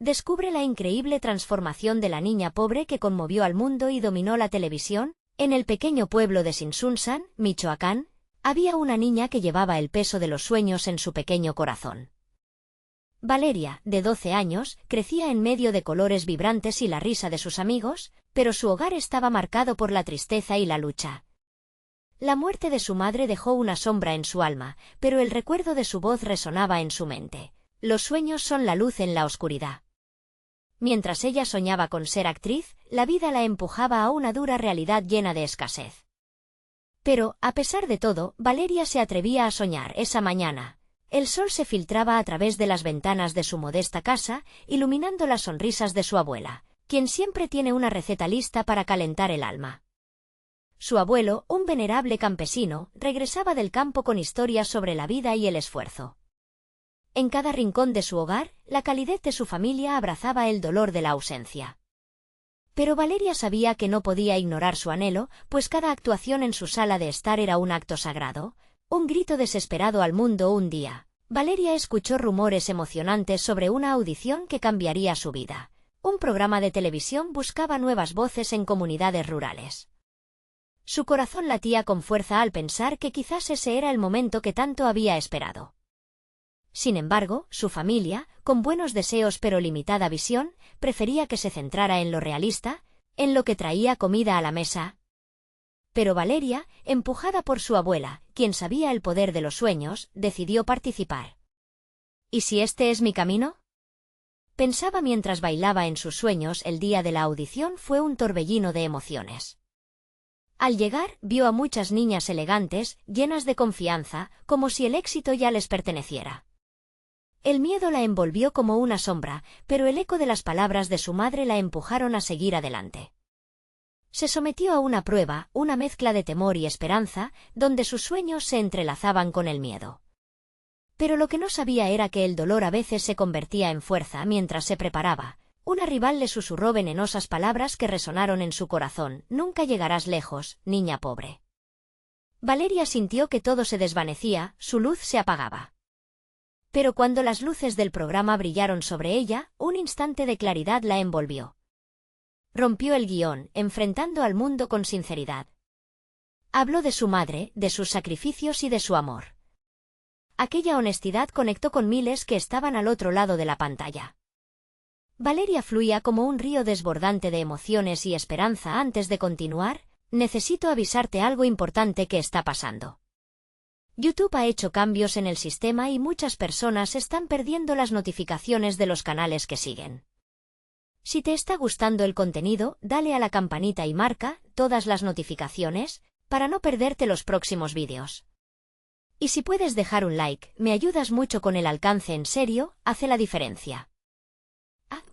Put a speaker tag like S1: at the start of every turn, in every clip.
S1: descubre la increíble transformación de la niña pobre que conmovió al mundo y dominó la televisión. En el pequeño pueblo de Sinsunsan, Michoacán, había una niña que llevaba el peso de los sueños en su pequeño corazón. Valeria, de 12 años, crecía en medio de colores vibrantes y la risa de sus amigos, pero su hogar estaba marcado por la tristeza y la lucha. La muerte de su madre dejó una sombra en su alma, pero el recuerdo de su voz resonaba en su mente. Los sueños son la luz en la oscuridad. Mientras ella soñaba con ser actriz, la vida la empujaba a una dura realidad llena de escasez. Pero, a pesar de todo, Valeria se atrevía a soñar esa mañana. El sol se filtraba a través de las ventanas de su modesta casa, iluminando las sonrisas de su abuela, quien siempre tiene una receta lista para calentar el alma. Su abuelo, un venerable campesino, regresaba del campo con historias sobre la vida y el esfuerzo. En cada rincón de su hogar, la calidez de su familia abrazaba el dolor de la ausencia. Pero Valeria sabía que no podía ignorar su anhelo, pues cada actuación en su sala de estar era un acto sagrado, un grito desesperado al mundo. Un día, Valeria escuchó rumores emocionantes sobre una audición que cambiaría su vida. Un programa de televisión buscaba nuevas voces en comunidades rurales. Su corazón latía con fuerza al pensar que quizás ese era el momento que tanto había esperado. Sin embargo, su familia, con buenos deseos pero limitada visión, prefería que se centrara en lo realista, en lo que traía comida a la mesa. Pero Valeria, empujada por su abuela, quien sabía el poder de los sueños, decidió participar. ¿Y si este es mi camino? Pensaba mientras bailaba en sus sueños. El día de la audición fue un torbellino de emociones. Al llegar, vio a muchas niñas elegantes, llenas de confianza, como si el éxito ya les perteneciera. El miedo la envolvió como una sombra, pero el eco de las palabras de su madre la empujaron a seguir adelante. Se sometió a una prueba, una mezcla de temor y esperanza, donde sus sueños se entrelazaban con el miedo. Pero lo que no sabía era que el dolor a veces se convertía en fuerza. Mientras se preparaba, una rival le susurró venenosas palabras que resonaron en su corazón: nunca llegarás lejos, niña pobre. Valeria sintió que todo se desvanecía, su luz se apagaba. Pero cuando las luces del programa brillaron sobre ella, un instante de claridad la envolvió. Rompió el guión, enfrentando al mundo con sinceridad. Habló de su madre, de sus sacrificios y de su amor. Aquella honestidad conectó con miles que estaban al otro lado de la pantalla. Valeria fluía como un río desbordante de emociones y esperanza. Antes de continuar, necesito avisarte algo importante que está pasando. YouTube ha hecho cambios en el sistema y muchas personas están perdiendo las notificaciones de los canales que siguen. Si te está gustando el contenido, dale a la campanita y marca todas las notificaciones para no perderte los próximos vídeos. Y si puedes dejar un like, me ayudas mucho con el alcance. En serio, hace la diferencia.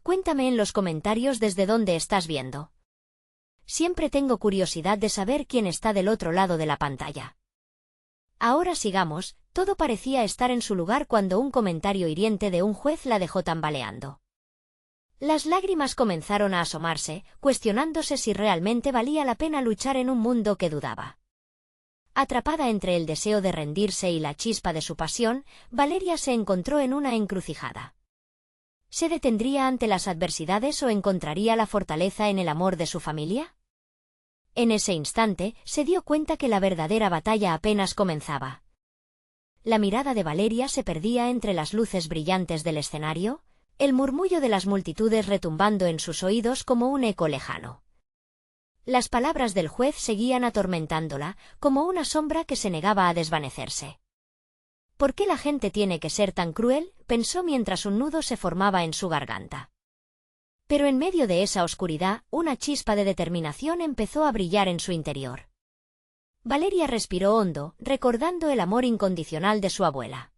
S1: Cuéntame en los comentarios desde dónde estás viendo. Siempre tengo curiosidad de saber quién está del otro lado de la pantalla. Ahora sigamos. Todo parecía estar en su lugar cuando un comentario hiriente de un juez la dejó tambaleando. Las lágrimas comenzaron a asomarse, cuestionándose si realmente valía la pena luchar en un mundo que dudaba. Atrapada entre el deseo de rendirse y la chispa de su pasión, Valeria se encontró en una encrucijada. ¿Se detendría ante las adversidades o encontraría la fortaleza en el amor de su familia? En ese instante, se dio cuenta que la verdadera batalla apenas comenzaba. La mirada de Valeria se perdía entre las luces brillantes del escenario, el murmullo de las multitudes retumbando en sus oídos como un eco lejano. Las palabras del juez seguían atormentándola, como una sombra que se negaba a desvanecerse. ¿Por qué la gente tiene que ser tan cruel?, pensó mientras un nudo se formaba en su garganta. Pero en medio de esa oscuridad, una chispa de determinación empezó a brillar en su interior. Valeria respiró hondo, recordando el amor incondicional de su abuela.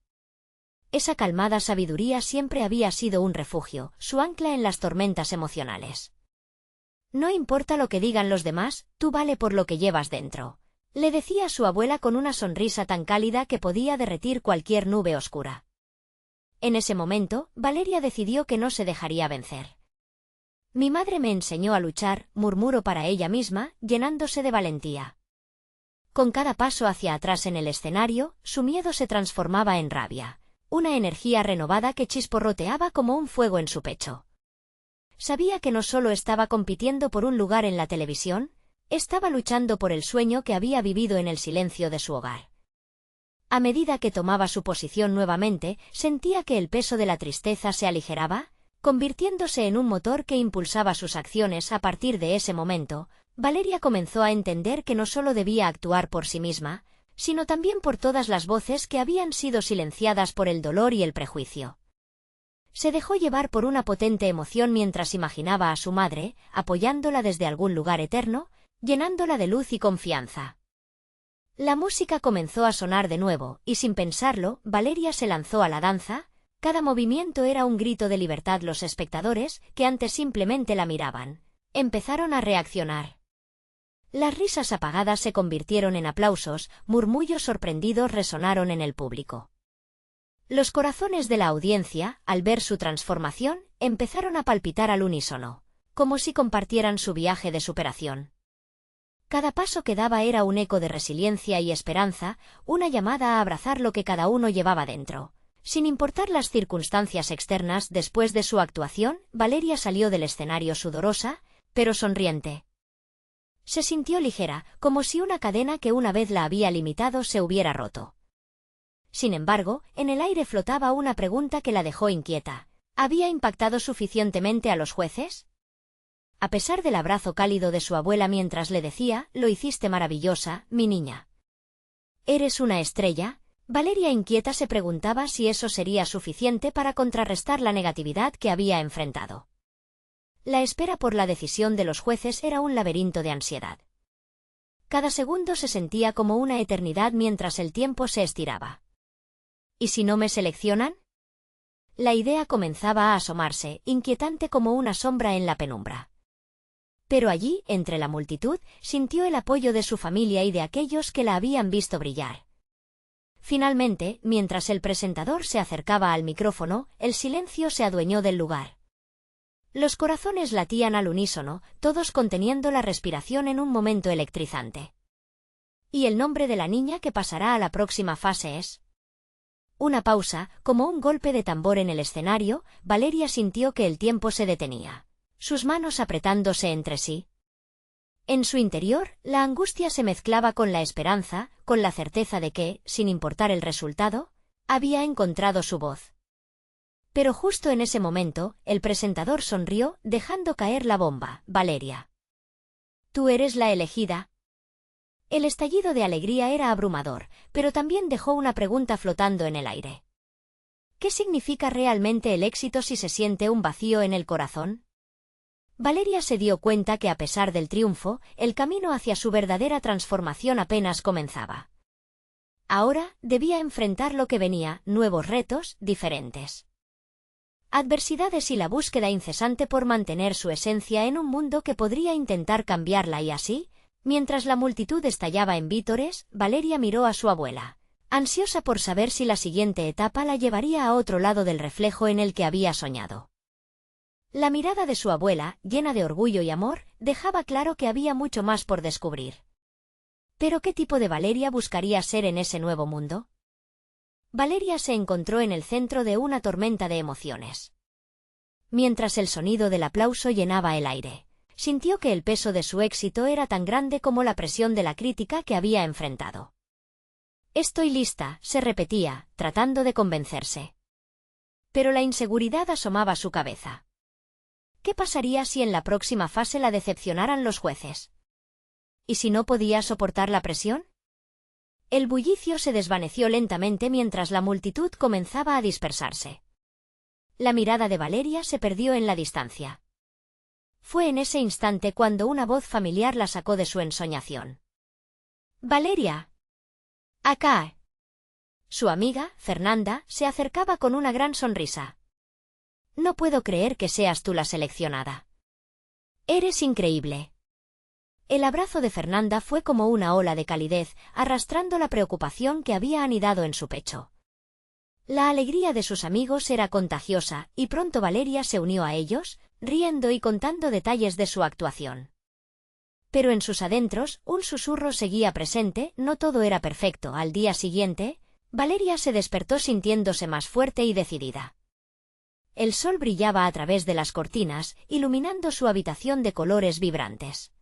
S1: Esa calmada sabiduría siempre había sido un refugio, su ancla en las tormentas emocionales. No importa lo que digan los demás, tú vale por lo que llevas dentro, le decía su abuela con una sonrisa tan cálida que podía derretir cualquier nube oscura. En ese momento, Valeria decidió que no se dejaría vencer. Mi madre me enseñó a luchar, murmuró para ella misma, llenándose de valentía. Con cada paso hacia atrás en el escenario, su miedo se transformaba en rabia, una energía renovada que chisporroteaba como un fuego en su pecho. Sabía que no solo estaba compitiendo por un lugar en la televisión, estaba luchando por el sueño que había vivido en el silencio de su hogar. A medida que tomaba su posición nuevamente, sentía que el peso de la tristeza se aligeraba, convirtiéndose en un motor que impulsaba sus acciones. A partir de ese momento, Valeria comenzó a entender que no solo debía actuar por sí misma, sino también por todas las voces que habían sido silenciadas por el dolor y el prejuicio. Se dejó llevar por una potente emoción mientras imaginaba a su madre, apoyándola desde algún lugar eterno, llenándola de luz y confianza. La música comenzó a sonar de nuevo, y sin pensarlo, Valeria se lanzó a la danza. Cada movimiento era un grito de libertad. Los espectadores, que antes simplemente la miraban, empezaron a reaccionar. Las risas apagadas se convirtieron en aplausos, murmullos sorprendidos resonaron en el público. Los corazones de la audiencia, al ver su transformación, empezaron a palpitar al unísono, como si compartieran su viaje de superación. Cada paso que daba era un eco de resiliencia y esperanza, una llamada a abrazar lo que cada uno llevaba dentro. Sin importar las circunstancias externas, después de su actuación, Valeria salió del escenario sudorosa, pero sonriente. Se sintió ligera, como si una cadena que una vez la había limitado se hubiera roto. Sin embargo, en el aire flotaba una pregunta que la dejó inquieta. ¿Había impactado suficientemente a los jueces? A pesar del abrazo cálido de su abuela mientras le decía, «Lo hiciste maravillosa, mi niña». «¿Eres una estrella?», Valeria inquieta se preguntaba si eso sería suficiente para contrarrestar la negatividad que había enfrentado. La espera por la decisión de los jueces era un laberinto de ansiedad. Cada segundo se sentía como una eternidad mientras el tiempo se estiraba. ¿Y si no me seleccionan? La idea comenzaba a asomarse, inquietante como una sombra en la penumbra. Pero allí, entre la multitud, sintió el apoyo de su familia y de aquellos que la habían visto brillar. Finalmente, mientras el presentador se acercaba al micrófono, el silencio se adueñó del lugar. Los corazones latían al unísono, todos conteniendo la respiración en un momento electrizante. ¿Y el nombre de la niña que pasará a la próxima fase es? Una pausa, como un golpe de tambor en el escenario. Valeria sintió que el tiempo se detenía, sus manos apretándose entre sí. En su interior, la angustia se mezclaba con la esperanza, con la certeza de que, sin importar el resultado, había encontrado su voz. Pero justo en ese momento, el presentador sonrió, dejando caer la bomba. «Valeria, tú eres la elegida». El estallido de alegría era abrumador, pero también dejó una pregunta flotando en el aire. ¿Qué significa realmente el éxito si se siente un vacío en el corazón? Valeria se dio cuenta que a pesar del triunfo, el camino hacia su verdadera transformación apenas comenzaba. Ahora, debía enfrentar lo que venía, nuevos retos, diferentes adversidades y la búsqueda incesante por mantener su esencia en un mundo que podría intentar cambiarla. Y así, mientras la multitud estallaba en vítores, Valeria miró a su abuela, ansiosa por saber si la siguiente etapa la llevaría a otro lado del reflejo en el que había soñado. La mirada de su abuela, llena de orgullo y amor, dejaba claro que había mucho más por descubrir. ¿Pero qué tipo de Valeria buscaría ser en ese nuevo mundo? Valeria se encontró en el centro de una tormenta de emociones. Mientras el sonido del aplauso llenaba el aire, sintió que el peso de su éxito era tan grande como la presión de la crítica que había enfrentado. «Estoy lista», se repetía, tratando de convencerse. Pero la inseguridad asomaba su cabeza. ¿Qué pasaría si en la próxima fase la decepcionaran los jueces? ¿Y si no podía soportar la presión? El bullicio se desvaneció lentamente mientras la multitud comenzaba a dispersarse. La mirada de Valeria se perdió en la distancia. Fue en ese instante cuando una voz familiar la sacó de su ensoñación. «Valeria. Acá». Su amiga, Fernanda, se acercaba con una gran sonrisa. «No puedo creer que seas tú la seleccionada. Eres increíble». El abrazo de Fernanda fue como una ola de calidez, arrastrando la preocupación que había anidado en su pecho. La alegría de sus amigos era contagiosa, y pronto Valeria se unió a ellos, riendo y contando detalles de su actuación. Pero en sus adentros, un susurro seguía presente, no todo era perfecto. Al día siguiente, Valeria se despertó sintiéndose más fuerte y decidida. El sol brillaba a través de las cortinas, iluminando su habitación de colores vibrantes.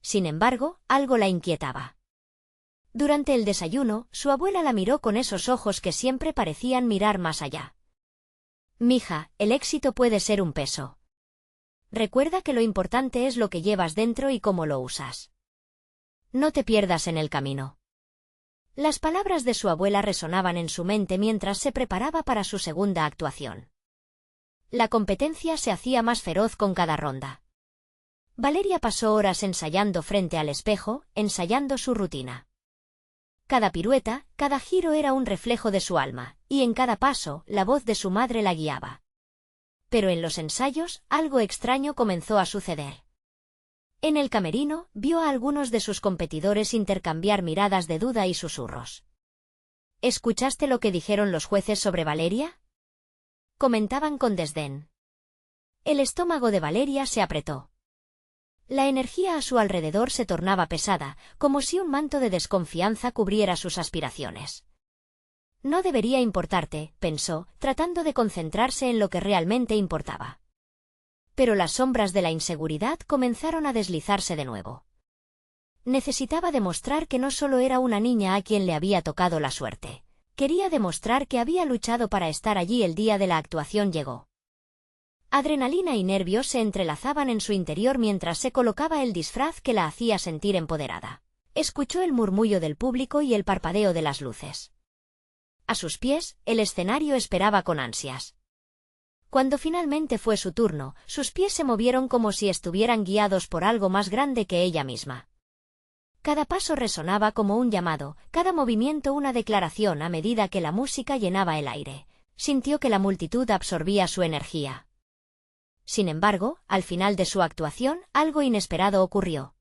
S1: Sin embargo, algo la inquietaba. Durante el desayuno, su abuela la miró con esos ojos que siempre parecían mirar más allá. «Mija, el éxito puede ser un peso. Recuerda que lo importante es lo que llevas dentro y cómo lo usas. No te pierdas en el camino». Las palabras de su abuela resonaban en su mente mientras se preparaba para su segunda actuación. La competencia se hacía más feroz con cada ronda. Valeria pasó horas ensayando frente al espejo, ensayando su rutina. Cada pirueta, cada giro era un reflejo de su alma, y en cada paso, la voz de su madre la guiaba. Pero en los ensayos, algo extraño comenzó a suceder. En el camerino, vio a algunos de sus competidores intercambiar miradas de duda y susurros. «¿Escuchaste lo que dijeron los jueces sobre Valeria?», comentaban con desdén. El estómago de Valeria se apretó. La energía a su alrededor se tornaba pesada, como si un manto de desconfianza cubriera sus aspiraciones. «No debería importarte», pensó, tratando de concentrarse en lo que realmente importaba. Pero las sombras de la inseguridad comenzaron a deslizarse de nuevo. Necesitaba demostrar que no solo era una niña a quien le había tocado la suerte. Quería demostrar que había luchado para estar allí el día de la actuación llegó. Adrenalina y nervios se entrelazaban en su interior mientras se colocaba el disfraz que la hacía sentir empoderada. Escuchó el murmullo del público y el parpadeo de las luces. A sus pies, el escenario esperaba con ansias. Cuando finalmente fue su turno, sus pies se movieron como si estuvieran guiados por algo más grande que ella misma. Cada paso resonaba como un llamado, cada movimiento una declaración a medida que la música llenaba el aire. Sintió que la multitud absorbía su energía. Sin embargo, al final de su actuación, algo inesperado ocurrió.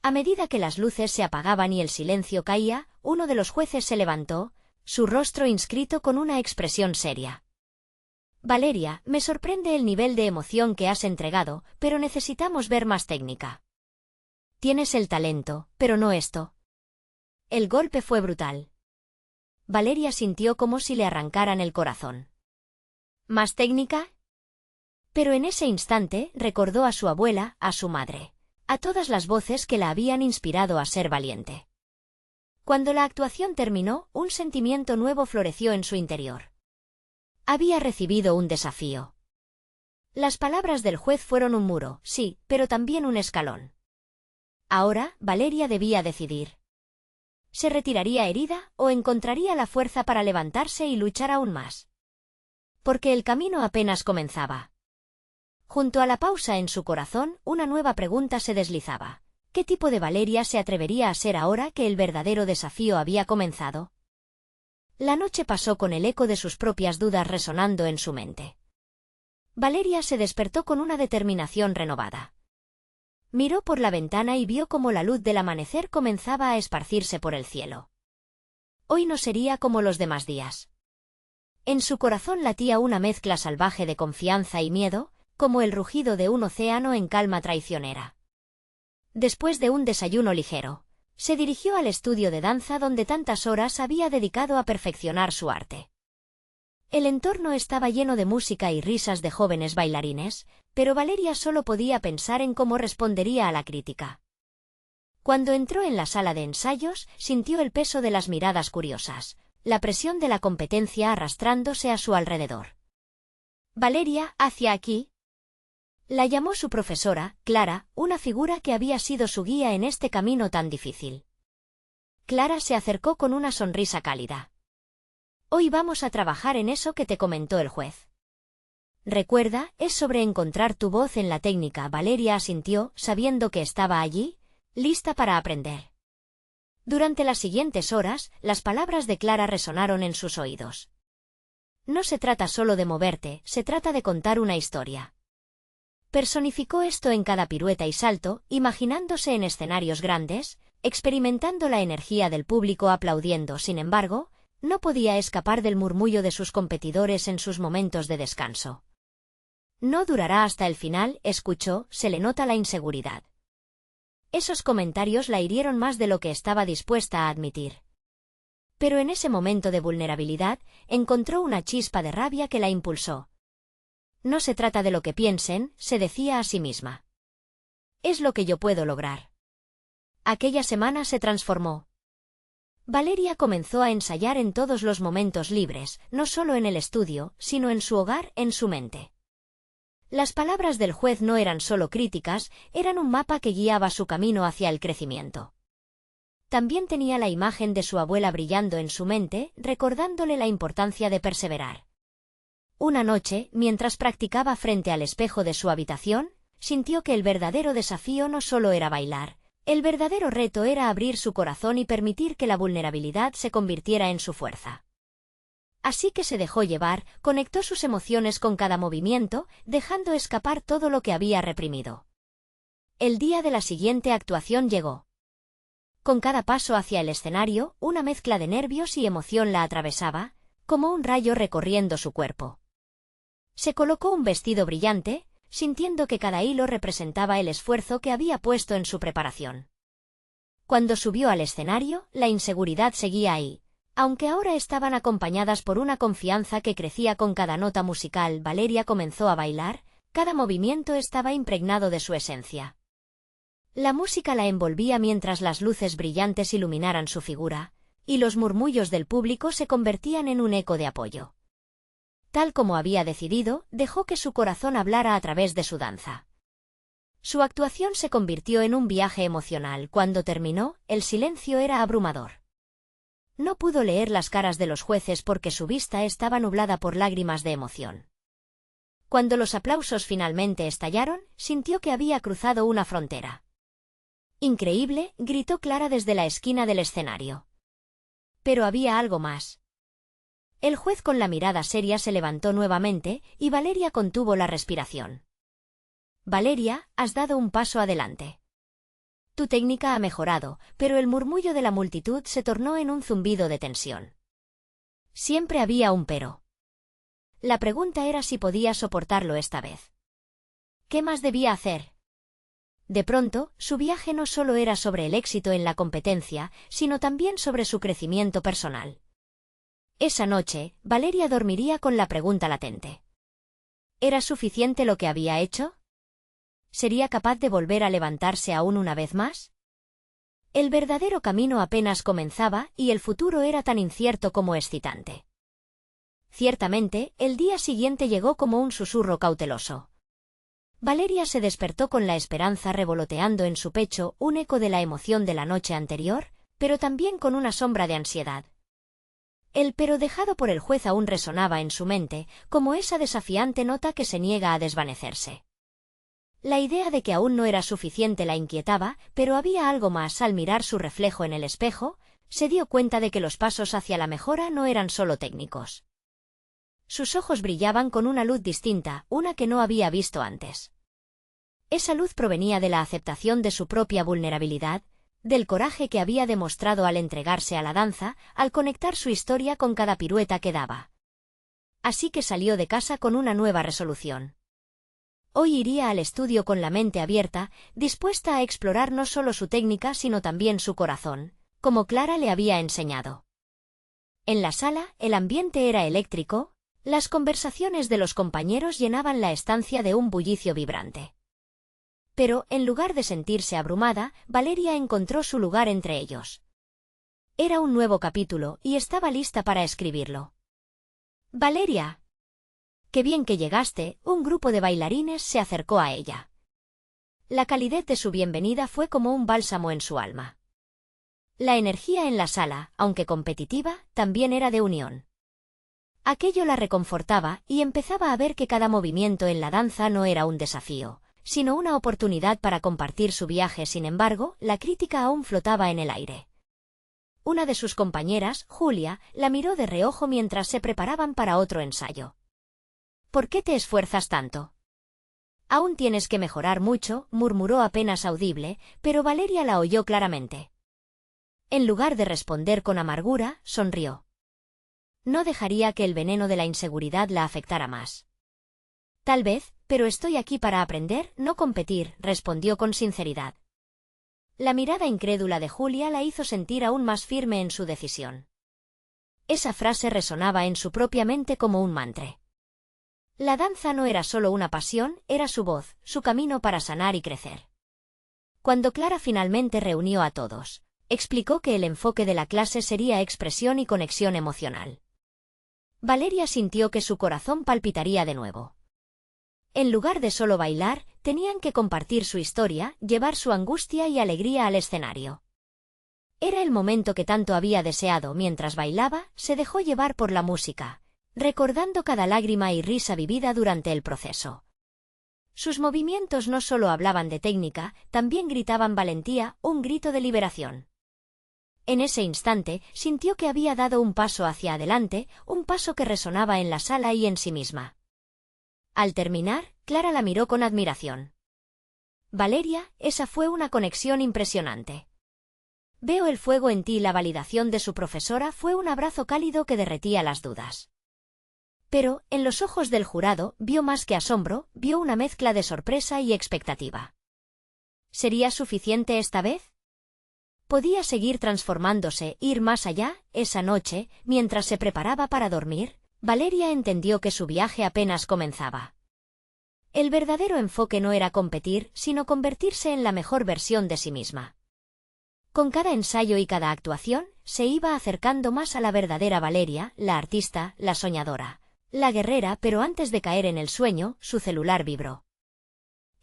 S1: A medida que las luces se apagaban y el silencio caía, uno de los jueces se levantó, su rostro inscrito con una expresión seria. «Valeria, me sorprende el nivel de emoción que has entregado, pero necesitamos ver más técnica. Tienes el talento, pero no esto». El golpe fue brutal. Valeria sintió como si le arrancaran el corazón. ¿Más técnica? Pero en ese instante recordó a su abuela, a su madre, a todas las voces que la habían inspirado a ser valiente. Cuando la actuación terminó, un sentimiento nuevo floreció en su interior. Había recibido un desafío. Las palabras del juez fueron un muro, sí, pero también un escalón. Ahora, Valeria debía decidir. ¿Se retiraría herida o encontraría la fuerza para levantarse y luchar aún más? Porque el camino apenas comenzaba. Junto a la pausa en su corazón, una nueva pregunta se deslizaba. ¿Qué tipo de Valeria se atrevería a ser ahora que el verdadero desafío había comenzado? La noche pasó con el eco de sus propias dudas resonando en su mente. Valeria se despertó con una determinación renovada. Miró por la ventana y vio cómo la luz del amanecer comenzaba a esparcirse por el cielo. Hoy no sería como los demás días. En su corazón latía una mezcla salvaje de confianza y miedo, como el rugido de un océano en calma traicionera. Después de un desayuno ligero, se dirigió al estudio de danza donde tantas horas había dedicado a perfeccionar su arte. El entorno estaba lleno de música y risas de jóvenes bailarines, pero Valeria solo podía pensar en cómo respondería a la crítica. Cuando entró en la sala de ensayos, sintió el peso de las miradas curiosas, la presión de la competencia arrastrándose a su alrededor. «Valeria, hacia aquí». La llamó su profesora, Clara, una figura que había sido su guía en este camino tan difícil. Clara se acercó con una sonrisa cálida. «Hoy vamos a trabajar en eso que te comentó el juez. Recuerda, es sobre encontrar tu voz en la técnica». Valeria asintió, sabiendo que estaba allí, lista para aprender. Durante las siguientes horas, las palabras de Clara resonaron en sus oídos. «No se trata solo de moverte, se trata de contar una historia». Personificó esto en cada pirueta y salto, imaginándose en escenarios grandes, experimentando la energía del público aplaudiendo. Sin embargo, no podía escapar del murmullo de sus competidores en sus momentos de descanso. «No durará hasta el final», escuchó, se le nota la inseguridad. Esos comentarios la hirieron más de lo que estaba dispuesta a admitir. Pero en ese momento de vulnerabilidad, encontró una chispa de rabia que la impulsó. No se trata de lo que piensen, se decía a sí misma. Es lo que yo puedo lograr. Aquella semana se transformó. Valeria comenzó a ensayar en todos los momentos libres, no solo en el estudio, sino en su hogar, en su mente. Las palabras del juez no eran solo críticas, eran un mapa que guiaba su camino hacia el crecimiento. También tenía la imagen de su abuela brillando en su mente, recordándole la importancia de perseverar. Una noche, mientras practicaba frente al espejo de su habitación, sintió que el verdadero desafío no solo era bailar. El verdadero reto era abrir su corazón y permitir que la vulnerabilidad se convirtiera en su fuerza. Así que se dejó llevar, conectó sus emociones con cada movimiento, dejando escapar todo lo que había reprimido. El día de la siguiente actuación llegó. Con cada paso hacia el escenario, una mezcla de nervios y emoción la atravesaba, como un rayo recorriendo su cuerpo. Se colocó un vestido brillante, sintiendo que cada hilo representaba el esfuerzo que había puesto en su preparación. Cuando subió al escenario, la inseguridad seguía ahí. Aunque ahora estaban acompañadas por una confianza que crecía con cada nota musical, Valeria comenzó a bailar, cada movimiento estaba impregnado de su esencia. La música la envolvía mientras las luces brillantes iluminaran su figura, y los murmullos del público se convertían en un eco de apoyo. Tal como había decidido, dejó que su corazón hablara a través de su danza. Su actuación se convirtió en un viaje emocional. Cuando terminó, el silencio era abrumador. No pudo leer las caras de los jueces porque su vista estaba nublada por lágrimas de emoción. Cuando los aplausos finalmente estallaron, sintió que había cruzado una frontera. «Increíble», gritó Clara desde la esquina del escenario. Pero había algo más. El juez con la mirada seria se levantó nuevamente, y Valeria contuvo la respiración. «Valeria, has dado un paso adelante. Tu técnica ha mejorado», pero el murmullo de la multitud se tornó en un zumbido de tensión. Siempre había un pero. La pregunta era si podía soportarlo esta vez. ¿Qué más debía hacer? De pronto, su viaje no solo era sobre el éxito en la competencia, sino también sobre su crecimiento personal. Esa noche, Valeria dormiría con la pregunta latente. ¿Era suficiente lo que había hecho? ¿Sería capaz de volver a levantarse aún una vez más? El verdadero camino apenas comenzaba y el futuro era tan incierto como excitante. Ciertamente, el día siguiente llegó como un susurro cauteloso. Valeria se despertó con la esperanza revoloteando en su pecho, un eco de la emoción de la noche anterior, pero también con una sombra de ansiedad. El pero dejado por el juez aún resonaba en su mente, como esa desafiante nota que se niega a desvanecerse. La idea de que aún no era suficiente la inquietaba, pero había algo más. Al mirar su reflejo en el espejo, se dio cuenta de que los pasos hacia la mejora no eran solo técnicos. Sus ojos brillaban con una luz distinta, una que no había visto antes. Esa luz provenía de la aceptación de su propia vulnerabilidad, del coraje que había demostrado al entregarse a la danza, al conectar su historia con cada pirueta que daba. Así que salió de casa con una nueva resolución. Hoy iría al estudio con la mente abierta, dispuesta a explorar no solo su técnica sino también su corazón, como Clara le había enseñado. En la sala, el ambiente era eléctrico, las conversaciones de los compañeros llenaban la estancia de un bullicio vibrante. Pero, en lugar de sentirse abrumada, Valeria encontró su lugar entre ellos. Era un nuevo capítulo, y estaba lista para escribirlo. «Valeria. Qué bien que llegaste», un grupo de bailarines se acercó a ella. La calidez de su bienvenida fue como un bálsamo en su alma. La energía en la sala, aunque competitiva, también era de unión. Aquello la reconfortaba, y empezaba a ver que cada movimiento en la danza no era un desafío, sino una oportunidad para compartir su viaje. Sin embargo, la crítica aún flotaba en el aire. Una de sus compañeras, Julia, la miró de reojo mientras se preparaban para otro ensayo. «¿Por qué te esfuerzas tanto?» «Aún tienes que mejorar mucho», murmuró apenas audible, pero Valeria la oyó claramente. En lugar de responder con amargura, sonrió. No dejaría que el veneno de la inseguridad la afectara más. «Tal vez, pero estoy aquí para aprender, no competir», respondió con sinceridad. La mirada incrédula de Julia la hizo sentir aún más firme en su decisión. Esa frase resonaba en su propia mente como un mantra. La danza no era solo una pasión, era su voz, su camino para sanar y crecer. Cuando Clara finalmente reunió a todos, explicó que el enfoque de la clase sería expresión y conexión emocional. Valeria sintió que su corazón palpitaría de nuevo. En lugar de solo bailar, tenían que compartir su historia, llevar su angustia y alegría al escenario. Era el momento que tanto había deseado. Mientras bailaba, se dejó llevar por la música, recordando cada lágrima y risa vivida durante el proceso. Sus movimientos no solo hablaban de técnica, también gritaban valentía, un grito de liberación. En ese instante, sintió que había dado un paso hacia adelante, un paso que resonaba en la sala y en sí misma. Al terminar, Clara la miró con admiración. Valeria, esa fue una conexión impresionante. Veo el fuego en ti. La validación de su profesora fue un abrazo cálido que derretía las dudas. Pero, en los ojos del jurado, vio más que asombro, vio una mezcla de sorpresa y expectativa. ¿Sería suficiente esta vez? ¿Podía seguir transformándose, ir más allá? Esa noche, mientras se preparaba para dormir, Valeria entendió que su viaje apenas comenzaba. El verdadero enfoque no era competir, sino convertirse en la mejor versión de sí misma. Con cada ensayo y cada actuación, se iba acercando más a la verdadera Valeria, la artista, la soñadora, la guerrera. Pero antes de caer en el sueño, su celular vibró.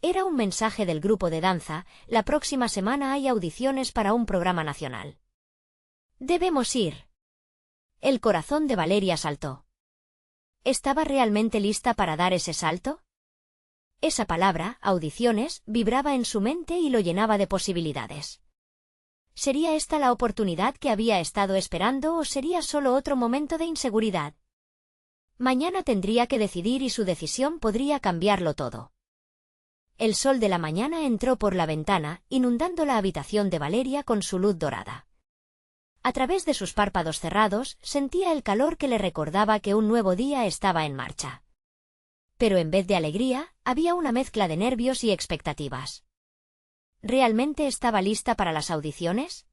S1: Era un mensaje del grupo de danza: la próxima semana hay audiciones para un programa nacional. Debemos ir. El corazón de Valeria saltó. ¿Estaba realmente lista para dar ese salto? Esa palabra, audiciones, vibraba en su mente y lo llenaba de posibilidades. ¿Sería esta la oportunidad que había estado esperando o sería solo otro momento de inseguridad? Mañana tendría que decidir y su decisión podría cambiarlo todo. El sol de la mañana entró por la ventana, inundando la habitación de Valeria con su luz dorada. A través de sus párpados cerrados, sentía el calor que le recordaba que un nuevo día estaba en marcha. Pero en vez de alegría, había una mezcla de nervios y expectativas. ¿Realmente estaba lista para las audiciones?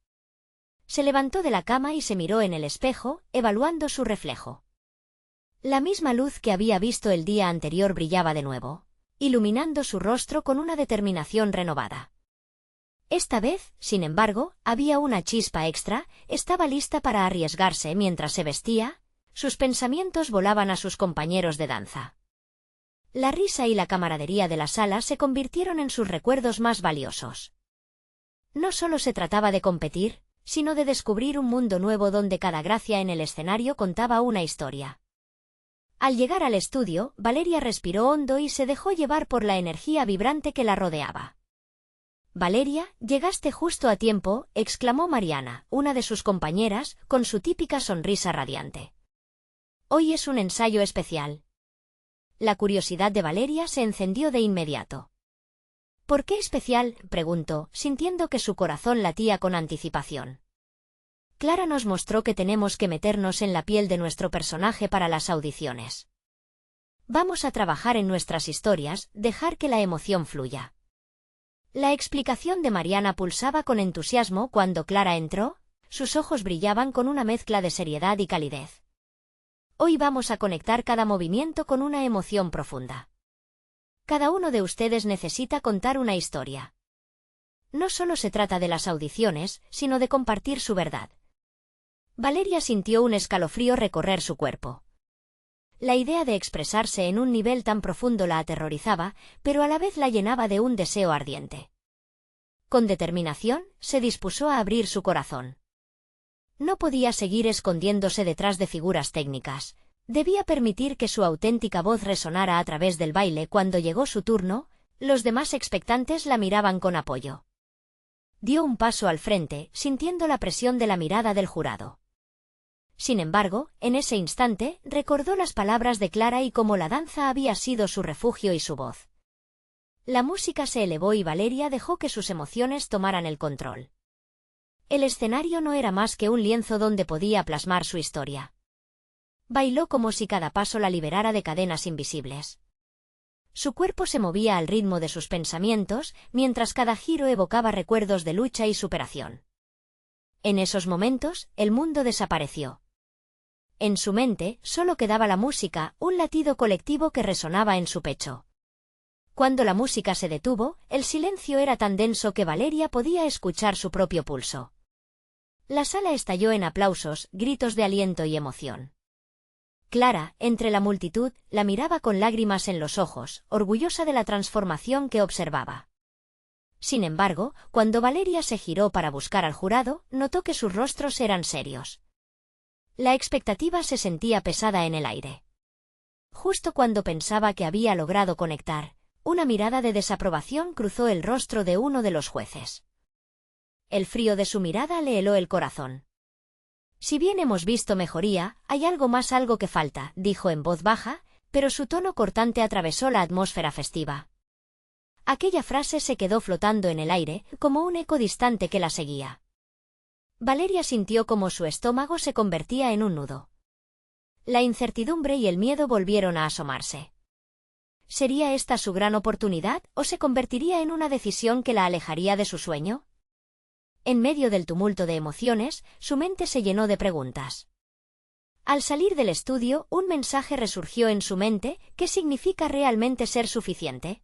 S1: Se levantó de la cama y se miró en el espejo, evaluando su reflejo. La misma luz que había visto el día anterior brillaba de nuevo, iluminando su rostro con una determinación renovada. Esta vez, sin embargo, había una chispa extra. Estaba lista para arriesgarse. Mientras se vestía, sus pensamientos volaban a sus compañeros de danza. La risa y la camaradería de la sala se convirtieron en sus recuerdos más valiosos. No solo se trataba de competir, sino de descubrir un mundo nuevo donde cada gracia en el escenario contaba una historia. Al llegar al estudio, Valeria respiró hondo y se dejó llevar por la energía vibrante que la rodeaba. «Valeria, llegaste justo a tiempo», exclamó Mariana, una de sus compañeras, con su típica sonrisa radiante. «Hoy es un ensayo especial». La curiosidad de Valeria se encendió de inmediato. «¿Por qué especial?», preguntó, sintiendo que su corazón latía con anticipación. Clara nos mostró que tenemos que meternos en la piel de nuestro personaje para las audiciones. Vamos a trabajar en nuestras historias, dejar que la emoción fluya. La explicación de Mariana pulsaba con entusiasmo cuando Clara entró. Sus ojos brillaban con una mezcla de seriedad y calidez. Hoy vamos a conectar cada movimiento con una emoción profunda. Cada uno de ustedes necesita contar una historia. No solo se trata de las audiciones, sino de compartir su verdad. Valeria sintió un escalofrío recorrer su cuerpo. La idea de expresarse en un nivel tan profundo la aterrorizaba, pero a la vez la llenaba de un deseo ardiente. Con determinación, se dispuso a abrir su corazón. No podía seguir escondiéndose detrás de figuras técnicas. Debía permitir que su auténtica voz resonara a través del baile. Cuando llegó su turno, los demás expectantes la miraban con apoyo. Dio un paso al frente, sintiendo la presión de la mirada del jurado. Sin embargo, en ese instante, recordó las palabras de Clara y cómo la danza había sido su refugio y su voz. La música se elevó y Valeria dejó que sus emociones tomaran el control. El escenario no era más que un lienzo donde podía plasmar su historia. Bailó como si cada paso la liberara de cadenas invisibles. Su cuerpo se movía al ritmo de sus pensamientos, mientras cada giro evocaba recuerdos de lucha y superación. En esos momentos, el mundo desapareció. En su mente solo quedaba la música, un latido colectivo que resonaba en su pecho. Cuando la música se detuvo, el silencio era tan denso que Valeria podía escuchar su propio pulso. La sala estalló en aplausos, gritos de aliento y emoción. Clara, entre la multitud, la miraba con lágrimas en los ojos, orgullosa de la transformación que observaba. Sin embargo, cuando Valeria se giró para buscar al jurado, notó que sus rostros eran serios. La expectativa se sentía pesada en el aire. Justo cuando pensaba que había logrado conectar, una mirada de desaprobación cruzó el rostro de uno de los jueces. El frío de su mirada le heló el corazón. Si bien hemos visto mejoría, hay algo que falta, dijo en voz baja, pero su tono cortante atravesó la atmósfera festiva. Aquella frase se quedó flotando en el aire, como un eco distante que la seguía. Valeria sintió como su estómago se convertía en un nudo. La incertidumbre y el miedo volvieron a asomarse. ¿Sería esta su gran oportunidad, o se convertiría en una decisión que la alejaría de su sueño? En medio del tumulto de emociones, su mente se llenó de preguntas. Al salir del estudio, un mensaje resurgió en su mente: ¿qué significa realmente ser suficiente?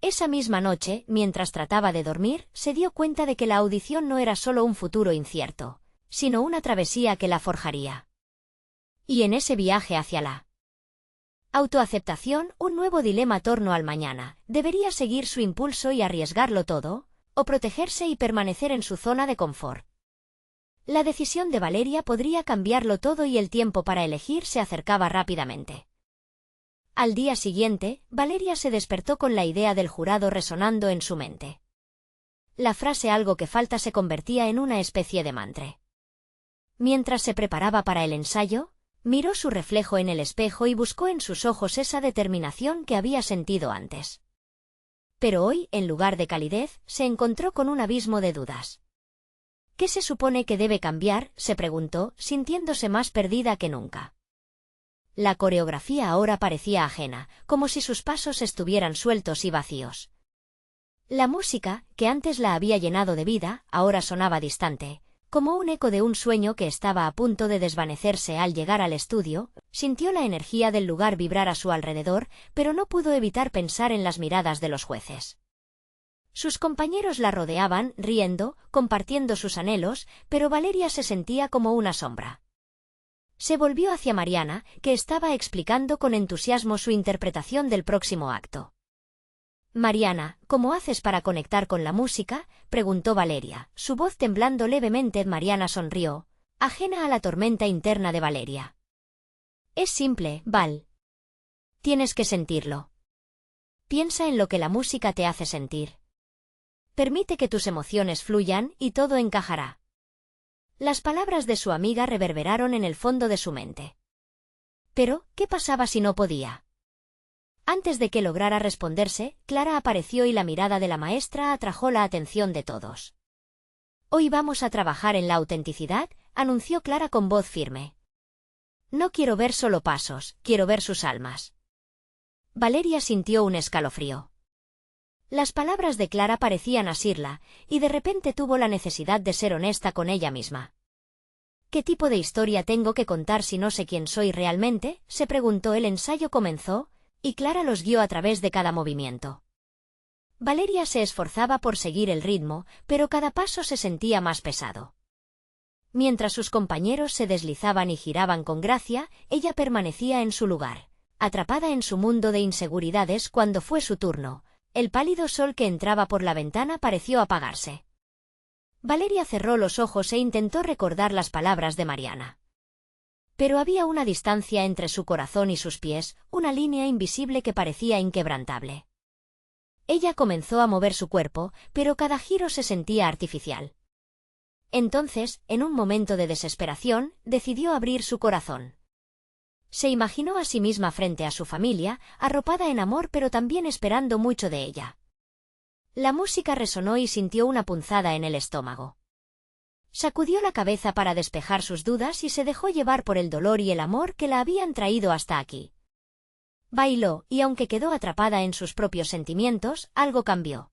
S1: Esa misma noche, mientras trataba de dormir, se dio cuenta de que la audición no era solo un futuro incierto, sino una travesía que la forjaría. Y en ese viaje hacia la autoaceptación, un nuevo dilema torno al mañana: ¿debería seguir su impulso y arriesgarlo todo, o protegerse y permanecer en su zona de confort? La decisión de Valeria podría cambiarlo todo y el tiempo para elegir se acercaba rápidamente. Al día siguiente, Valeria se despertó con la idea del jurado resonando en su mente. La frase «algo que falta» se convertía en una especie de mantra. Mientras se preparaba para el ensayo, miró su reflejo en el espejo y buscó en sus ojos esa determinación que había sentido antes. Pero hoy, en lugar de calidez, se encontró con un abismo de dudas. ¿Qué se supone que debe cambiar?, se preguntó, sintiéndose más perdida que nunca. La coreografía ahora parecía ajena, como si sus pasos estuvieran sueltos y vacíos. La música, que antes la había llenado de vida, ahora sonaba distante, como un eco de un sueño que estaba a punto de desvanecerse. Al llegar al estudio, sintió la energía del lugar vibrar a su alrededor, pero no pudo evitar pensar en las miradas de los jueces. Sus compañeros la rodeaban, riendo, compartiendo sus anhelos, pero Valeria se sentía como una sombra. Se volvió hacia Mariana, que estaba explicando con entusiasmo su interpretación del próximo acto. «Mariana, ¿cómo haces para conectar con la música?», preguntó Valeria, su voz temblando levemente. Mariana sonrió, ajena a la tormenta interna de Valeria. «Es simple, Val. Tienes que sentirlo. Piensa en lo que la música te hace sentir. Permite que tus emociones fluyan y todo encajará». Las palabras de su amiga reverberaron en el fondo de su mente. Pero, ¿qué pasaba si no podía? Antes de que lograra responderse, Clara apareció y la mirada de la maestra atrajo la atención de todos. «Hoy vamos a trabajar en la autenticidad», anunció Clara con voz firme. «No quiero ver solo pasos, quiero ver sus almas». Valeria sintió un escalofrío. Las palabras de Clara parecían asirla, y de repente tuvo la necesidad de ser honesta con ella misma. «¿Qué tipo de historia tengo que contar si no sé quién soy realmente?», se preguntó. El ensayo comenzó, y Clara los guió a través de cada movimiento. Valeria se esforzaba por seguir el ritmo, pero cada paso se sentía más pesado. Mientras sus compañeros se deslizaban y giraban con gracia, ella permanecía en su lugar, atrapada en su mundo de inseguridades. Cuando fue su turno, el pálido sol que entraba por la ventana pareció apagarse. Valeria cerró los ojos e intentó recordar las palabras de Mariana. Pero había una distancia entre su corazón y sus pies, una línea invisible que parecía inquebrantable. Ella comenzó a mover su cuerpo, pero cada giro se sentía artificial. Entonces, en un momento de desesperación, decidió abrir su corazón. Se imaginó a sí misma frente a su familia, arropada en amor pero también esperando mucho de ella. La música resonó y sintió una punzada en el estómago. Sacudió la cabeza para despejar sus dudas y se dejó llevar por el dolor y el amor que la habían traído hasta aquí. Bailó, y aunque quedó atrapada en sus propios sentimientos, algo cambió.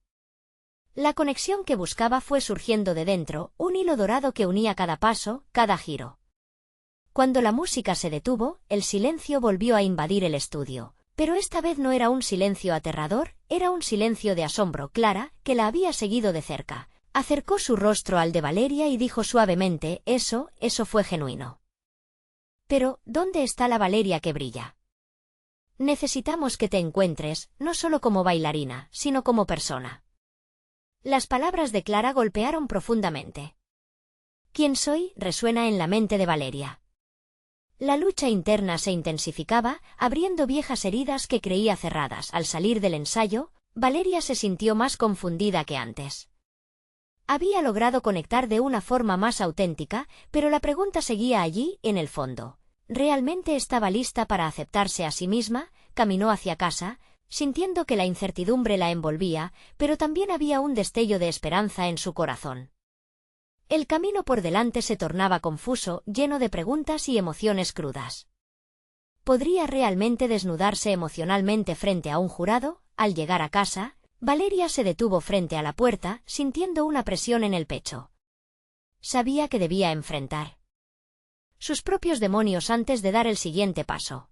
S1: La conexión que buscaba fue surgiendo de dentro, un hilo dorado que unía cada paso, cada giro. Cuando la música se detuvo, el silencio volvió a invadir el estudio. Pero esta vez no era un silencio aterrador, era un silencio de asombro. Clara, que la había seguido de cerca, acercó su rostro al de Valeria y dijo suavemente, eso fue genuino. Pero, ¿dónde está la Valeria que brilla? Necesitamos que te encuentres, no solo como bailarina, sino como persona. Las palabras de Clara golpearon profundamente. ¿Quién soy? Resuena en la mente de Valeria. La lucha interna se intensificaba, abriendo viejas heridas que creía cerradas. Al salir del ensayo, Valeria se sintió más confundida que antes. Había logrado conectar de una forma más auténtica, pero la pregunta seguía allí, en el fondo. ¿Realmente estaba lista para aceptarse a sí misma? Caminó hacia casa, sintiendo que la incertidumbre la envolvía, pero también había un destello de esperanza en su corazón. El camino por delante se tornaba confuso, lleno de preguntas y emociones crudas. ¿Podría realmente desnudarse emocionalmente frente a un jurado? Al llegar a casa, Valeria se detuvo frente a la puerta, sintiendo una presión en el pecho. Sabía que debía enfrentar sus propios demonios antes de dar el siguiente paso.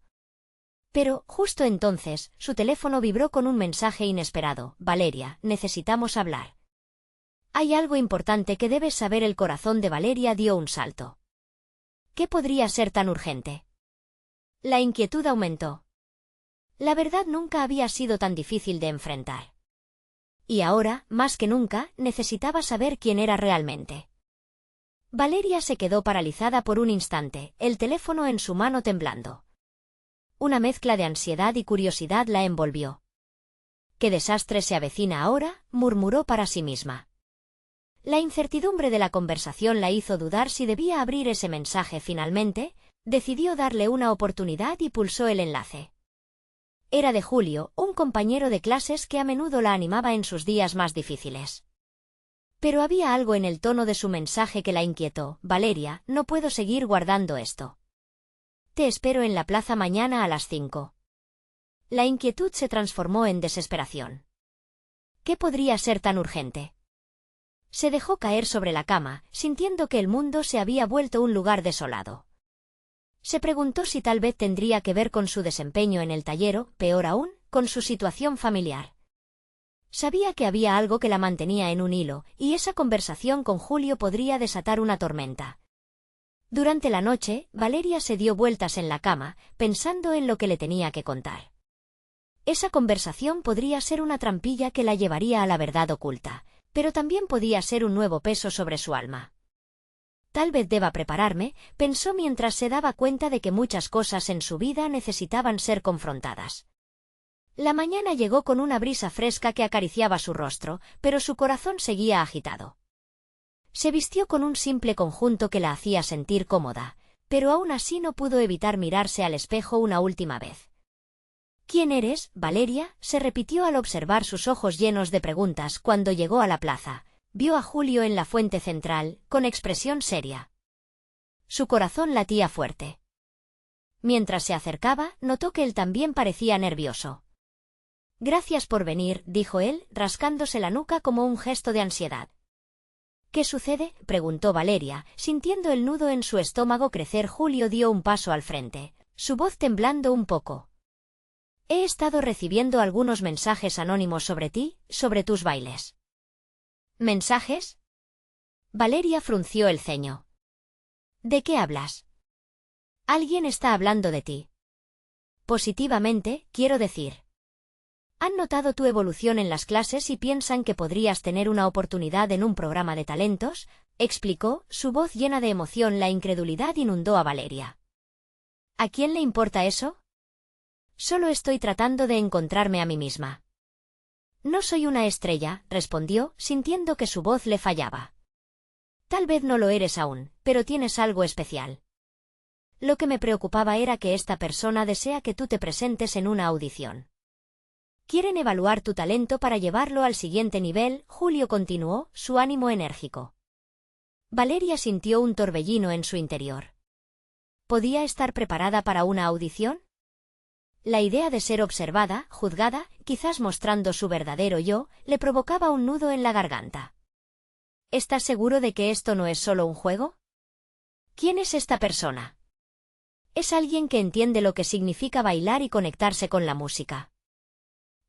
S1: Pero, justo entonces, su teléfono vibró con un mensaje inesperado. Valeria, necesitamos hablar. Hay algo importante que debes saber. El corazón de Valeria dio un salto. ¿Qué podría ser tan urgente? La inquietud aumentó. La verdad nunca había sido tan difícil de enfrentar. Y ahora, más que nunca, necesitaba saber quién era realmente. Valeria se quedó paralizada por un instante, el teléfono en su mano temblando. Una mezcla de ansiedad y curiosidad la envolvió. «¿Qué desastre se avecina ahora?», murmuró para sí misma. La incertidumbre de la conversación la hizo dudar si debía abrir ese mensaje. Finalmente, decidió darle una oportunidad y pulsó el enlace. Era de Julio, un compañero de clases que a menudo la animaba en sus días más difíciles. Pero había algo en el tono de su mensaje que la inquietó. «Valeria, no puedo seguir guardando esto. Te espero en la plaza mañana a las 5». La inquietud se transformó en desesperación. ¿Qué podría ser tan urgente? Se dejó caer sobre la cama, sintiendo que el mundo se había vuelto un lugar desolado. Se preguntó si tal vez tendría que ver con su desempeño en el taller o, peor aún, con su situación familiar. Sabía que había algo que la mantenía en un hilo, y esa conversación con Julio podría desatar una tormenta. Durante la noche, Valeria se dio vueltas en la cama, pensando en lo que le tenía que contar. Esa conversación podría ser una trampilla que la llevaría a la verdad oculta, pero también podía ser un nuevo peso sobre su alma. Tal vez deba prepararme, pensó mientras se daba cuenta de que muchas cosas en su vida necesitaban ser confrontadas. La mañana llegó con una brisa fresca que acariciaba su rostro, pero su corazón seguía agitado. Se vistió con un simple conjunto que la hacía sentir cómoda, pero aún así no pudo evitar mirarse al espejo una última vez. «¿Quién eres, Valeria?», se repitió al observar sus ojos llenos de preguntas. Cuando llegó a la plaza, vio a Julio en la fuente central, con expresión seria. Su corazón latía fuerte. Mientras se acercaba, notó que él también parecía nervioso. «Gracias por venir», dijo él, rascándose la nuca como un gesto de ansiedad. «¿Qué sucede?», preguntó Valeria, sintiendo el nudo en su estómago crecer. Julio dio un paso al frente, su voz temblando un poco. «He estado recibiendo algunos mensajes anónimos sobre ti, sobre tus bailes». «¿Mensajes?». Valeria frunció el ceño. «¿De qué hablas?». «Alguien está hablando de ti». «Positivamente, quiero decir». «Han notado tu evolución en las clases y piensan que podrías tener una oportunidad en un programa de talentos», explicó, su voz llena de emoción. La incredulidad inundó a Valeria. «¿A quién le importa eso?». «Solo estoy tratando de encontrarme a mí misma». «No soy una estrella», respondió, sintiendo que su voz le fallaba. «Tal vez no lo eres aún, pero tienes algo especial. Lo que me preocupaba era que esta persona desea que tú te presentes en una audición. Quieren evaluar tu talento para llevarlo al siguiente nivel», Julio continuó, su ánimo enérgico. Valeria sintió un torbellino en su interior. ¿Podía estar preparada para una audición? La idea de ser observada, juzgada, quizás mostrando su verdadero yo, le provocaba un nudo en la garganta. ¿Estás seguro de que esto no es solo un juego? ¿Quién es esta persona? Es alguien que entiende lo que significa bailar y conectarse con la música.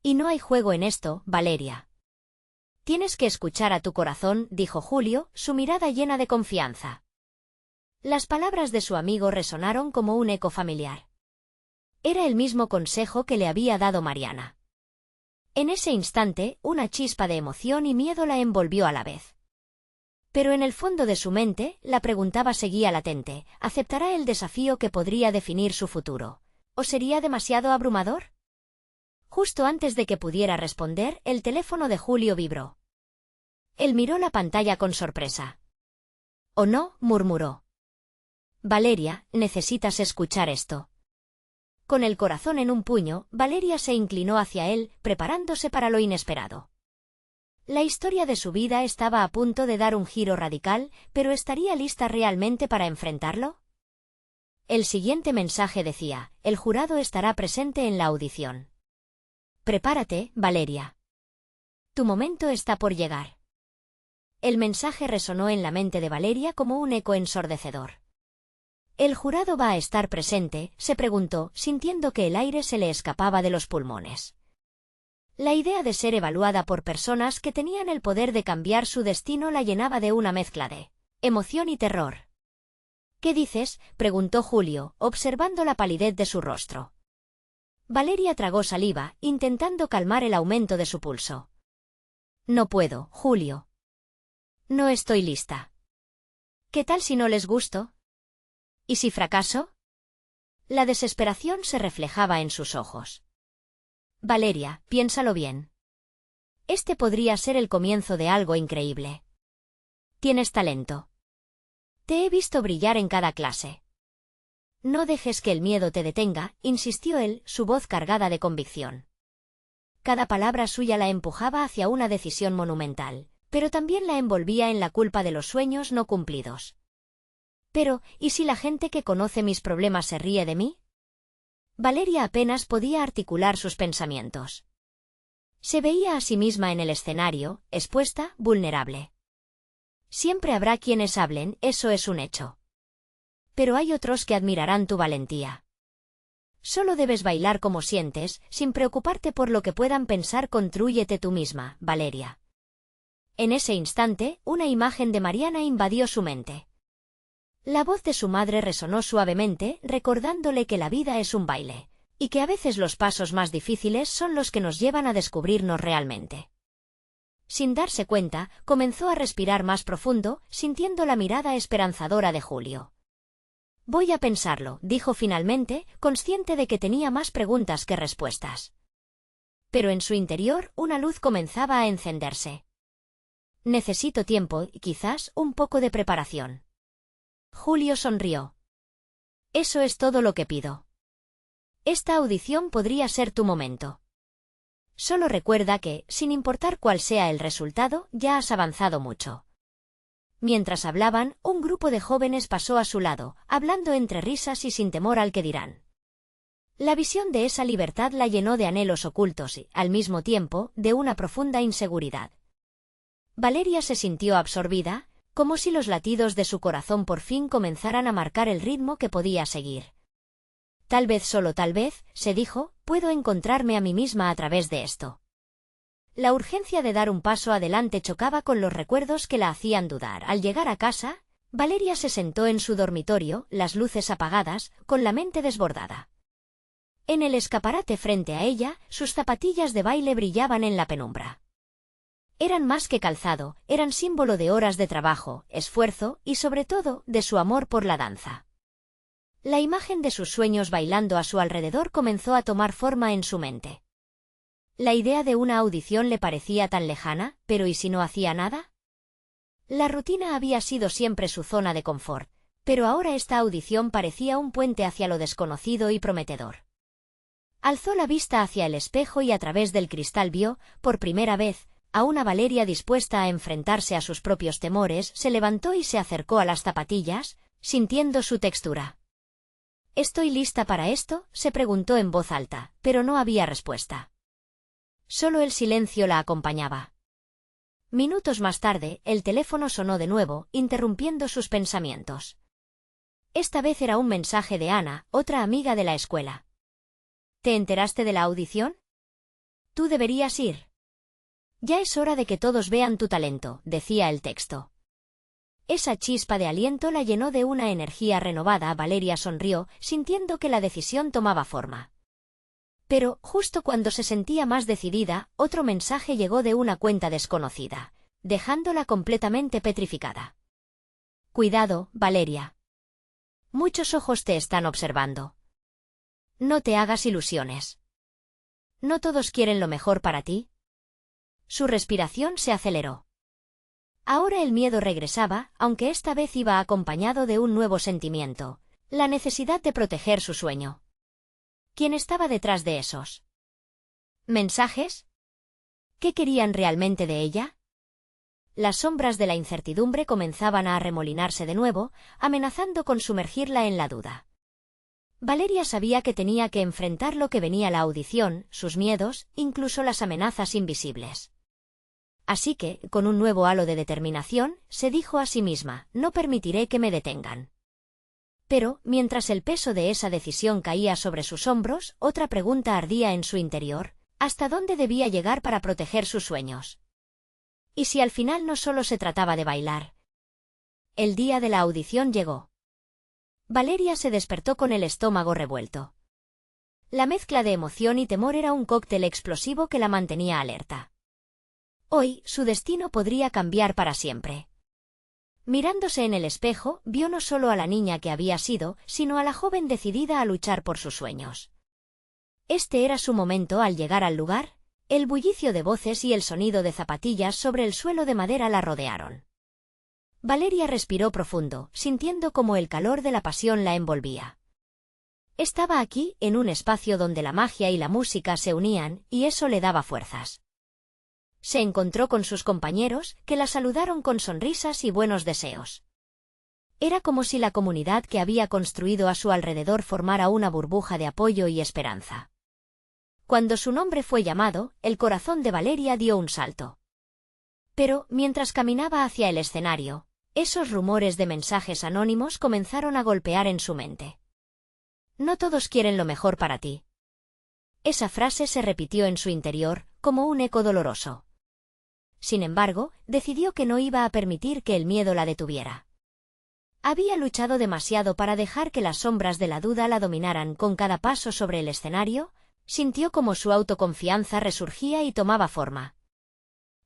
S1: Y no hay juego en esto, Valeria. Tienes que escuchar a tu corazón, dijo Julio, su mirada llena de confianza. Las palabras de su amigo resonaron como un eco familiar. Era el mismo consejo que le había dado Mariana. En ese instante, una chispa de emoción y miedo la envolvió a la vez. Pero en el fondo de su mente, la preguntaba seguía latente: ¿aceptará el desafío que podría definir su futuro? ¿O sería demasiado abrumador? Justo antes de que pudiera responder, el teléfono de Julio vibró. Él miró la pantalla con sorpresa. «Oh no», murmuró. «Valeria, necesitas escuchar esto». Con el corazón en un puño, Valeria se inclinó hacia él, preparándose para lo inesperado. La historia de su vida estaba a punto de dar un giro radical, pero ¿estaría lista realmente para enfrentarlo? El siguiente mensaje decía: «El jurado estará presente en la audición. Prepárate, Valeria. Tu momento está por llegar». El mensaje resonó en la mente de Valeria como un eco ensordecedor. «¿El jurado va a estar presente?», se preguntó, sintiendo que el aire se le escapaba de los pulmones. La idea de ser evaluada por personas que tenían el poder de cambiar su destino la llenaba de una mezcla de emoción y terror. «¿Qué dices?», preguntó Julio, observando la palidez de su rostro. Valeria tragó saliva, intentando calmar el aumento de su pulso. «No puedo, Julio. No estoy lista». «¿Qué tal si no les gusto? ¿Y si fracaso?». La desesperación se reflejaba en sus ojos. «Valeria, piénsalo bien. Este podría ser el comienzo de algo increíble. Tienes talento. Te he visto brillar en cada clase. No dejes que el miedo te detenga», insistió él, su voz cargada de convicción. Cada palabra suya la empujaba hacia una decisión monumental, pero también la envolvía en la culpa de los sueños no cumplidos. «Pero, ¿y si la gente que conoce mis problemas se ríe de mí?». Valeria apenas podía articular sus pensamientos. Se veía a sí misma en el escenario, expuesta, vulnerable. Siempre habrá quienes hablen, eso es un hecho. Pero hay otros que admirarán tu valentía. Solo debes bailar como sientes, sin preocuparte por lo que puedan pensar. Contrúyete tú misma, Valeria. En ese instante, una imagen de Mariana invadió su mente. La voz de su madre resonó suavemente, recordándole que la vida es un baile, y que a veces los pasos más difíciles son los que nos llevan a descubrirnos realmente. Sin darse cuenta, comenzó a respirar más profundo, sintiendo la mirada esperanzadora de Julio. «Voy a pensarlo», dijo finalmente, consciente de que tenía más preguntas que respuestas. Pero en su interior, una luz comenzaba a encenderse. «Necesito tiempo y quizás un poco de preparación». Julio sonrió. «Eso es todo lo que pido. Esta audición podría ser tu momento. Solo recuerda que, sin importar cuál sea el resultado, ya has avanzado mucho». Mientras hablaban, un grupo de jóvenes pasó a su lado, hablando entre risas y sin temor al que dirán. La visión de esa libertad la llenó de anhelos ocultos y, al mismo tiempo, de una profunda inseguridad. Valeria se sintió absorbida, como si los latidos de su corazón por fin comenzaran a marcar el ritmo que podía seguir. «Tal vez, solo tal vez», se dijo, «puedo encontrarme a mí misma a través de esto». La urgencia de dar un paso adelante chocaba con los recuerdos que la hacían dudar. Al llegar a casa, Valeria se sentó en su dormitorio, las luces apagadas, con la mente desbordada. En el escaparate frente a ella, sus zapatillas de baile brillaban en la penumbra. Eran más que calzado, eran símbolo de horas de trabajo, esfuerzo y, sobre todo, de su amor por la danza. La imagen de sus sueños bailando a su alrededor comenzó a tomar forma en su mente. La idea de una audición le parecía tan lejana, pero ¿y si no hacía nada? La rutina había sido siempre su zona de confort, pero ahora esta audición parecía un puente hacia lo desconocido y prometedor. Alzó la vista hacia el espejo y a través del cristal vio, por primera vez, a una Valeria dispuesta a enfrentarse a sus propios temores. Se levantó y se acercó a las zapatillas, sintiendo su textura. «¿Estoy lista para esto?», se preguntó en voz alta, pero no había respuesta. Solo el silencio la acompañaba. Minutos más tarde, el teléfono sonó de nuevo, interrumpiendo sus pensamientos. Esta vez era un mensaje de Ana, otra amiga de la escuela. ¿Te enteraste de la audición? Tú deberías ir. Ya es hora de que todos vean tu talento, decía el texto. Esa chispa de aliento la llenó de una energía renovada. Valeria sonrió, sintiendo que la decisión tomaba forma. Pero, justo cuando se sentía más decidida, otro mensaje llegó de una cuenta desconocida, dejándola completamente petrificada. Cuidado, Valeria. Muchos ojos te están observando. No te hagas ilusiones. ¿No todos quieren lo mejor para ti? Su respiración se aceleró. Ahora el miedo regresaba, aunque esta vez iba acompañado de un nuevo sentimiento, la necesidad de proteger su sueño. ¿Quién estaba detrás de esos mensajes? ¿Qué querían realmente de ella? Las sombras de la incertidumbre comenzaban a arremolinarse de nuevo, amenazando con sumergirla en la duda. Valeria sabía que tenía que enfrentar lo que venía: la audición, sus miedos, incluso las amenazas invisibles. Así que, con un nuevo halo de determinación, se dijo a sí misma: no permitiré que me detengan. Pero, mientras el peso de esa decisión caía sobre sus hombros, otra pregunta ardía en su interior: ¿hasta dónde debía llegar para proteger sus sueños? ¿Y si al final no solo se trataba de bailar? El día de la audición llegó. Valeria se despertó con el estómago revuelto. La mezcla de emoción y temor era un cóctel explosivo que la mantenía alerta. Hoy, su destino podría cambiar para siempre. Mirándose en el espejo, vio no solo a la niña que había sido, sino a la joven decidida a luchar por sus sueños. Este era su momento. Al llegar al lugar, el bullicio de voces y el sonido de zapatillas sobre el suelo de madera la rodearon. Valeria respiró profundo, sintiendo cómo el calor de la pasión la envolvía. Estaba aquí, en un espacio donde la magia y la música se unían, y eso le daba fuerzas. Se encontró con sus compañeros, que la saludaron con sonrisas y buenos deseos. Era como si la comunidad que había construido a su alrededor formara una burbuja de apoyo y esperanza. Cuando su nombre fue llamado, el corazón de Valeria dio un salto. Pero, mientras caminaba hacia el escenario, esos rumores de mensajes anónimos comenzaron a golpear en su mente. No todos quieren lo mejor para ti. Esa frase se repitió en su interior, como un eco doloroso. Sin embargo, decidió que no iba a permitir que el miedo la detuviera. Había luchado demasiado para dejar que las sombras de la duda la dominaran. Con cada paso sobre el escenario, sintió como su autoconfianza resurgía y tomaba forma.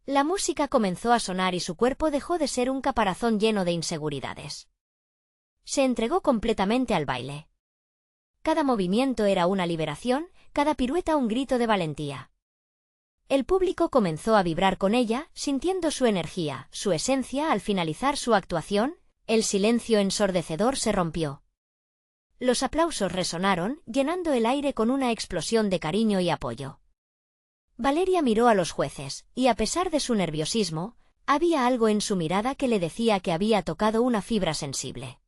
S1: La música comenzó a sonar y su cuerpo dejó de ser un caparazón lleno de inseguridades. Se entregó completamente al baile. Cada movimiento era una liberación, cada pirueta un grito de valentía. El público comenzó a vibrar con ella, sintiendo su energía, su esencia. Al finalizar su actuación, el silencio ensordecedor se rompió. Los aplausos resonaron, llenando el aire con una explosión de cariño y apoyo. Valeria miró a los jueces, y a pesar de su nerviosismo, había algo en su mirada que le decía que había tocado una fibra sensible.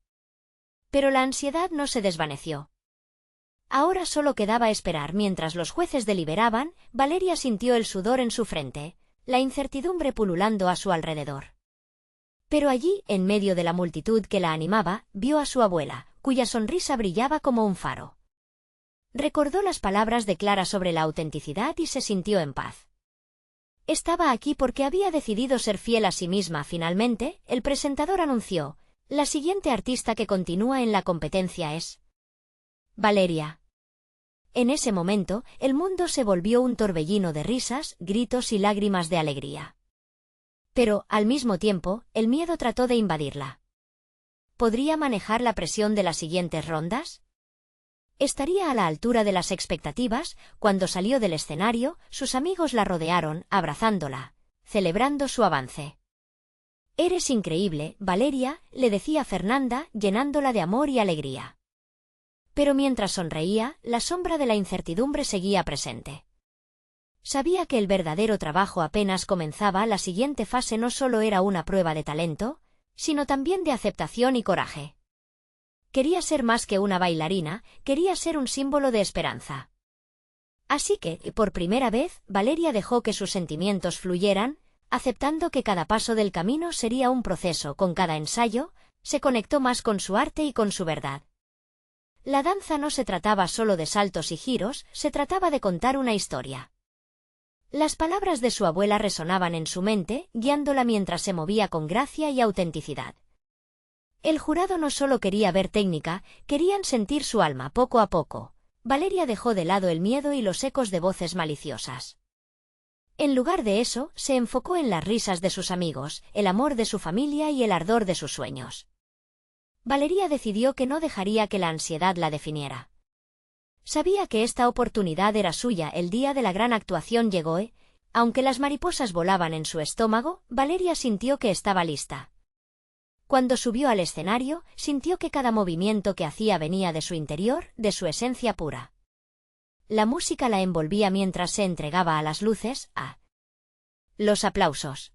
S1: Pero la ansiedad no se desvaneció. Ahora solo quedaba esperar. Mientras los jueces deliberaban, Valeria sintió el sudor en su frente, la incertidumbre pululando a su alrededor. Pero allí, en medio de la multitud que la animaba, vio a su abuela, cuya sonrisa brillaba como un faro. Recordó las palabras de Clara sobre la autenticidad y se sintió en paz. Estaba aquí porque había decidido ser fiel a sí misma. Finalmente, el presentador anunció: la siguiente artista que continúa en la competencia es Valeria. En ese momento, el mundo se volvió un torbellino de risas, gritos y lágrimas de alegría. Pero, al mismo tiempo, el miedo trató de invadirla. ¿Podría manejar la presión de las siguientes rondas? ¿Estaría a la altura de las expectativas? Cuando salió del escenario, sus amigos la rodearon, abrazándola, celebrando su avance. «Eres increíble, Valeria», le decía Fernanda, llenándola de amor y alegría. Pero mientras sonreía, la sombra de la incertidumbre seguía presente. Sabía que el verdadero trabajo apenas comenzaba. La siguiente fase no solo era una prueba de talento, sino también de aceptación y coraje. Quería ser más que una bailarina, quería ser un símbolo de esperanza. Así que, por primera vez, Valeria dejó que sus sentimientos fluyeran, aceptando que cada paso del camino sería un proceso. Con cada ensayo, Se conectó más con su arte y con su verdad. La danza no se trataba solo de saltos y giros, se trataba de contar una historia. Las palabras de su abuela resonaban en su mente, guiándola mientras se movía con gracia y autenticidad. El jurado no solo quería ver técnica, querían sentir su alma poco a poco. Valeria dejó de lado el miedo y los ecos de voces maliciosas. En lugar de eso, se enfocó en las risas de sus amigos, el amor de su familia y el ardor de sus sueños. Valeria decidió que no dejaría que la ansiedad la definiera. Sabía que esta oportunidad era suya. El día de la gran actuación llegó y, aunque las mariposas volaban en su estómago, Valeria sintió que estaba lista. Cuando subió al escenario, sintió que cada movimiento que hacía venía de su interior, de su esencia pura. La música la envolvía mientras se entregaba a las luces, a los aplausos.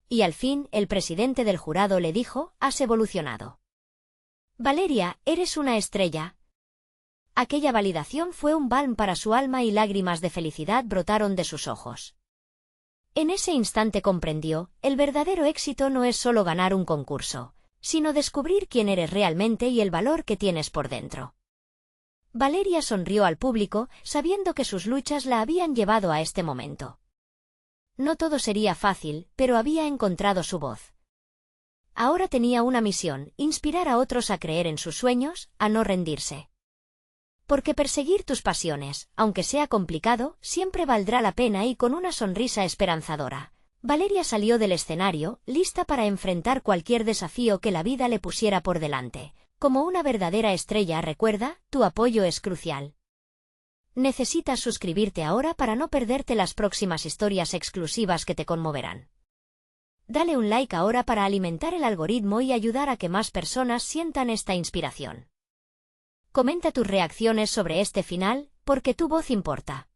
S1: Y al fin, el presidente del jurado le dijo: «Has evolucionado. Valeria, eres una estrella». Aquella validación fue un balm para su alma y lágrimas de felicidad brotaron de sus ojos. En ese instante comprendió, el verdadero éxito no es solo ganar un concurso, sino descubrir quién eres realmente y el valor que tienes por dentro. Valeria sonrió al público, sabiendo que sus luchas la habían llevado a este momento. No todo sería fácil, pero había encontrado su voz. Ahora tenía una misión: inspirar a otros a creer en sus sueños, a no rendirse. Porque perseguir tus pasiones, aunque sea complicado, siempre valdrá la pena. Y con una sonrisa esperanzadora, Valeria salió del escenario, lista para enfrentar cualquier desafío que la vida le pusiera por delante. Como una verdadera estrella, recuerda, tu apoyo es crucial. Necesitas suscribirte ahora para no perderte las próximas historias exclusivas que te conmoverán. Dale un like ahora para alimentar el algoritmo y ayudar a que más personas sientan esta inspiración. Comenta tus reacciones sobre este final, porque tu voz importa.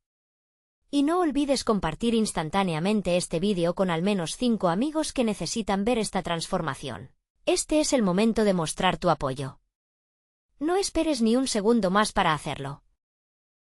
S1: Y no olvides compartir instantáneamente este vídeo con al menos 5 amigos que necesitan ver esta transformación. Este es el momento de mostrar tu apoyo. No esperes ni un segundo más para hacerlo.